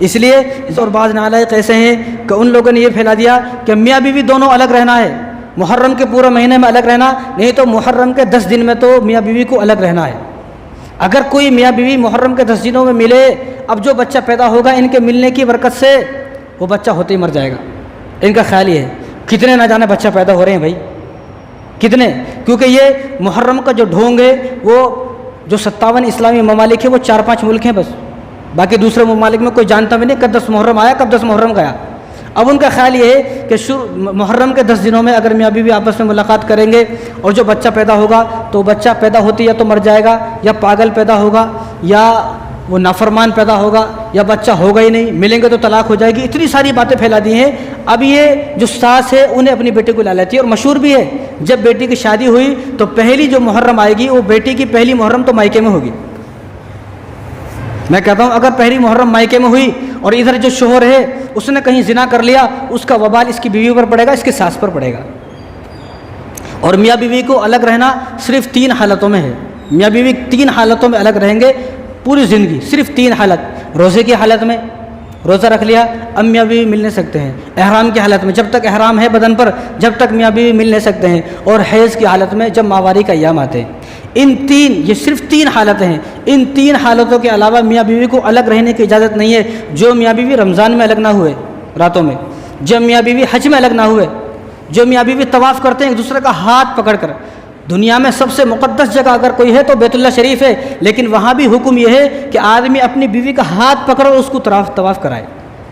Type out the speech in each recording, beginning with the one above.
اس لیے اور بعض نالائق ایسے ہیں کہ ان لوگوں نے یہ پھیلا دیا کہ میاں بیوی دونوں الگ رہنا ہے، محرم کے پورے مہینے میں الگ رہنا، نہیں تو محرم کے 10 دن میں تو میاں بیوی کو الگ رہنا ہے۔ اگر کوئی میاں بیوی محرم کے 10 دنوں میں ملے، اب جو بچہ پیدا ہوگا ان کے ملنے کی برکت سے وہ بچہ ہوتے ہی مر جائے گا۔ ان کا خیال یہ ہے، کتنے نہ جانے بچہ پیدا ہو رہے ہیں بھائی، کتنے، کیونکہ یہ محرم کا جو ڈھونگ ہے وہ جو 57 اسلامی ممالک ہیں وہ 4-5 ملک ہیں بس، باقی دوسرے ممالک میں کوئی جانتا بھی نہیں کب 10 محرم آیا کب 10 محرم گیا۔ اب ان کا خیال یہ ہے کہ محرم کے 10 دنوں میں اگر میاں بیوی آپس میں ملاقات کریں گے اور جو بچہ پیدا ہوگا تو بچہ پیدا ہوتی یا تو مر جائے گا، یا پاگل پیدا ہوگا، یا وہ نافرمان پیدا ہوگا، یا بچہ ہوگا ہی نہیں، ملیں گے تو طلاق ہو جائے گی۔ اتنی ساری باتیں پھیلا دی ہیں۔ اب یہ جو ساس ہے انہیں اپنی بیٹی کو لا لیتی ہے، اور مشہور بھی ہے جب بیٹی کی شادی ہوئی تو پہلی جو محرم آئے گی وہ بیٹی کی پہلی محرم تو مائکے میں ہوگی۔ میں کہتا ہوں اگر پہلی محرم مائکے میں ہوئی اور ادھر جو شوہر ہے اس نے کہیں زنا کر لیا، اس کا وبال اس کی بیوی پر پڑے گا، اس کی ساس پر پڑے گا۔ اور میاں بیوی کو الگ رہنا صرف 3 حالتوں میں ہے۔ میاں بیوی 3 حالتوں میں الگ رہیں گے پوری زندگی، صرف 3 حالت۔ روزے کی حالت میں روزہ رکھ لیا، اب میاں بیوی مل نہیں سکتے ہیں۔ احرام کی حالت میں جب تک احرام ہے بدن پر جب تک میاں بیوی مل نہیں سکتے ہیں، اور حیض کی حالت میں جب ماہواری کا ایام آتے ہیں۔ یہ صرف 3 حالتیں ہیں۔ ان 3 حالتوں کے علاوہ میاں بیوی کو الگ رہنے کی اجازت نہیں ہے۔ جو میاں بیوی رمضان میں الگ نہ ہوئے راتوں میں، جب میاں بیوی حج میں الگ نہ ہوئے، جو میاں بیوی طواف کرتے ہیں ایک دوسرے کا ہاتھ پکڑ کر۔ دنیا میں سب سے مقدس جگہ اگر کوئی ہے تو بیت اللہ شریف ہے، لیکن وہاں بھی حکم یہ ہے کہ آدمی اپنی بیوی کا ہاتھ پکڑے اور اس کو طواف کرائے،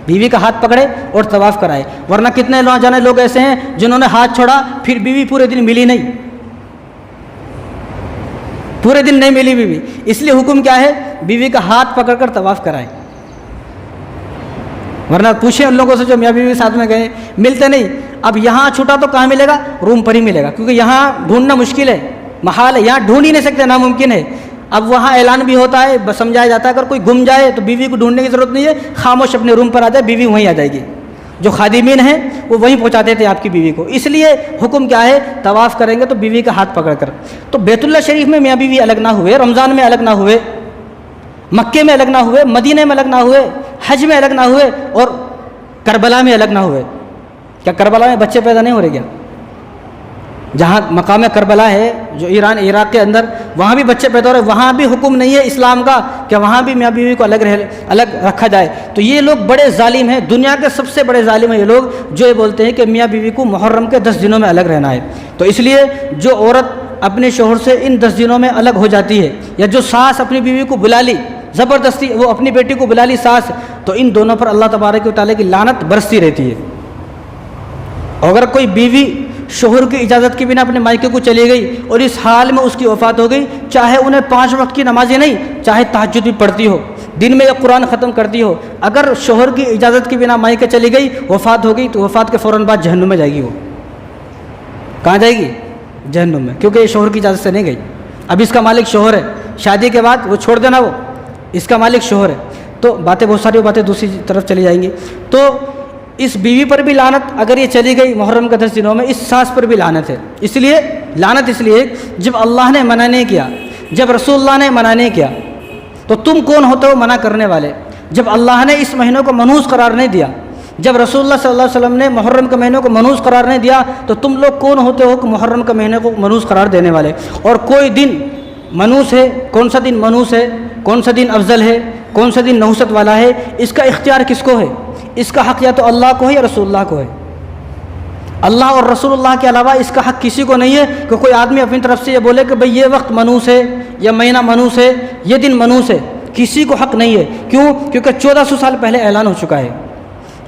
بیوی کا ہاتھ پکڑے اور طواف کرائے۔ ورنہ کتنے جانے لوگ ایسے ہیں جنہوں نے ہاتھ چھوڑا پھر بیوی پورے دن ملی نہیں، پورے دن نہیں ملی بیوی، اس لیے حکم کیا ہے؟ بیوی کا ہاتھ پکڑ کر طواف کرائے۔ ورنہ پوچھیں ان لوگوں سے جو میاں بیوی ساتھ میں گئے، ملتے نہیں۔ اب یہاں چھوٹا تو کہاں ملے گا؟ روم پر ہی ملے گا، کیونکہ یہاں ڈھونڈنا مشکل ہے، محال ہے، یہاں ڈھونڈ ہی نہیں سکتے، ناممکن ہے۔ اب وہاں اعلان بھی ہوتا ہے، سمجھایا جاتا ہے اگر کوئی گم جائے تو بیوی کو ڈھونڈنے کی ضرورت نہیں ہے، خاموش اپنے روم پر آ جائے، بیوی وہیں آ جائے گی۔ جو خادمین ہیں وہ وہیں پہنچاتے تھے آپ کی بیوی کو۔ اس لیے حکم کیا ہے؟ طواف کریں گے تو بیوی کا ہاتھ پکڑ کر۔ تو بیت اللہ شریف میں میاں بیوی الگ نہ ہوئے، رمضان میں الگ نہ ہوئے، مکے میں الگ نہ ہوئے، مدینہ میں الگ نہ ہوئے، حج میں الگ نہ ہوئے، اور کربلا میں الگ نہ ہوئے۔ کیا کربلا میں بچے پیدا نہیں ہو رہے کیا؟ جہاں مقام کربلا ہے جو ایران عراق کے اندر، وہاں بھی بچے پیدا ہو رہے، وہاں بھی حکم نہیں ہے اسلام کا کہ وہاں بھی میاں بیوی کو الگ رکھا جائے۔ تو یہ لوگ بڑے ظالم ہیں، دنیا کے سب سے بڑے ظالم ہیں یہ لوگ، جو یہ بولتے ہیں کہ میاں بیوی کو محرم کے 10 دنوں میں الگ رہنا ہے۔ تو اس لیے جو عورت اپنے شوہر سے ان 10 دنوں میں الگ ہو جاتی ہے، یا جو ساس اپنی بیوی کو بلا لی زبردستی، وہ اپنی بیٹی کو بلا لی ساس، تو ان دونوں پر اللہ تبارک و تعالیٰ کی لعنت برستی رہتی ہے۔ اگر کوئی بیوی شوہر کی اجازت کے بنا اپنے مائکے کو چلی گئی اور اس حال میں اس کی وفات ہو گئی، چاہے انہیں 5 وقت کی نمازیں نہیں، چاہے تہجد بھی پڑھتی ہو، دن میں یہ قرآن ختم کرتی ہو، اگر شوہر کی اجازت کے بنا مائکے چلی گئی، وفات ہو گئی، تو وفات کے فوراً بعد جہنم میں جائے گی۔ وہ کہاں جائے گی؟ جہنم میں، کیونکہ یہ شوہر کی اجازت سے نہیں گئی۔ اب اس کا مالک شوہر ہے، شادی کے بعد وہ چھوڑ دینا، وہ اس کا مالک شوہر ہے، تو باتیں بہت ساری باتیں دوسری طرف چلی جائیں گی۔ تو اس بیوی پر بھی لعنت اگر یہ چلی گئی محرم کے 10 دنوں میں، اس ساس پر بھی لعنت ہے۔ اس لیے لعنت اس لیے جب اللہ نے منع نہیں کیا، جب رسول اللہ نے منع نہیں کیا، تو تم کون ہوتے ہو منع کرنے والے؟ جب اللہ نے اس مہینوں کو منحوس قرار نہیں دیا، جب رسول اللہ صلی اللہ علیہ وسلم نے محرم کے مہینے کو منحوس قرار نہیں دیا، تو تم لوگ کون ہوتے ہو کہ محرم کے مہینے کو منحوس قرار دینے والے؟ اور کوئی دن منحوس ہے، کون سا دن منحوس ہے، کون سا دن افضل ہے، کون سا دن نحوست والا ہے، اس کا اختیار کس کو ہے؟ اس کا حق یا تو اللہ کو ہے یا رسول اللہ کو ہے۔ اللہ اور رسول اللہ کے علاوہ اس کا حق کسی کو نہیں ہے کہ کوئی آدمی اپنی طرف سے یہ بولے کہ بھئی یہ وقت منحوس ہے، یا مہینہ منحوس ہے، یہ دن منحوس ہے۔ کسی کو حق نہیں ہے۔ کیوں؟ کیونکہ 1400 سال پہلے اعلان ہو چکا ہے۔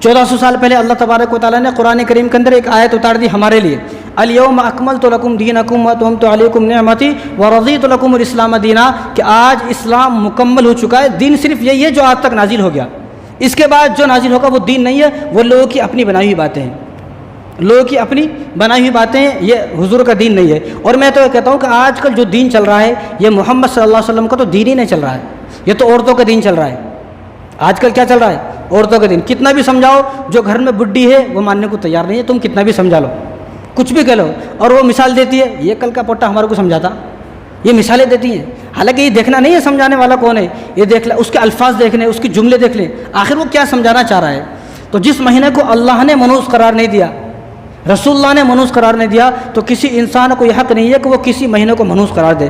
1400 سال پہلے اللہ تبارک و تعالیٰ نے قرآن کریم کے اندر ایک آیت اتار دی ہمارے لیے، الیوم اکملت لکم دینکم واتممت علیکم نعمتی ورضیت لکم الاسلام دینا، کہ آج اسلام مکمل ہو چکا ہے۔ دین صرف یہی ہے جو آج تک نازل ہو گیا، اس کے بعد جو نازل ہوگا وہ دین نہیں ہے، وہ لوگوں کی اپنی بنائی ہوئی باتیں ہیں، لوگوں کی اپنی بنائی ہوئی باتیں ہیں، یہ حضور کا دین نہیں ہے۔ اور میں تو یہ کہتا ہوں کہ آج کل جو دین چل رہا ہے یہ محمد صلی اللہ علیہ وسلم کا تو دین ہی نہیں چل رہا ہے، یہ تو عورتوں کا دین چل رہا ہے۔ آج کل کیا چل رہا ہے؟ عورتوں کا دین۔ کتنا بھی سمجھاؤ، جو گھر میں بڈھی ہے وہ ماننے کو تیار نہیں ہے، تم کتنا بھی سمجھا لو، کچھ بھی کہہ لو، اور وہ مثال دیتی ہے، یہ کل کا پوٹا ہمارے کو سمجھاتا، یہ مثالیں دیتی ہیں۔ حالانکہ یہ دیکھنا نہیں ہے سمجھانے والا کون ہے، یہ دیکھ لیں، اس کے الفاظ دیکھ لیں، اس کے جملے دیکھ لیں، آخر وہ کیا سمجھانا چاہ رہا ہے۔ تو جس مہینے کو اللہ نے منحوس قرار نہیں دیا، رسول اللہ نے منحوس قرار نہیں دیا، تو کسی انسان کو یہ حق نہیں ہے کہ وہ کسی مہینے کو منحوس قرار دے۔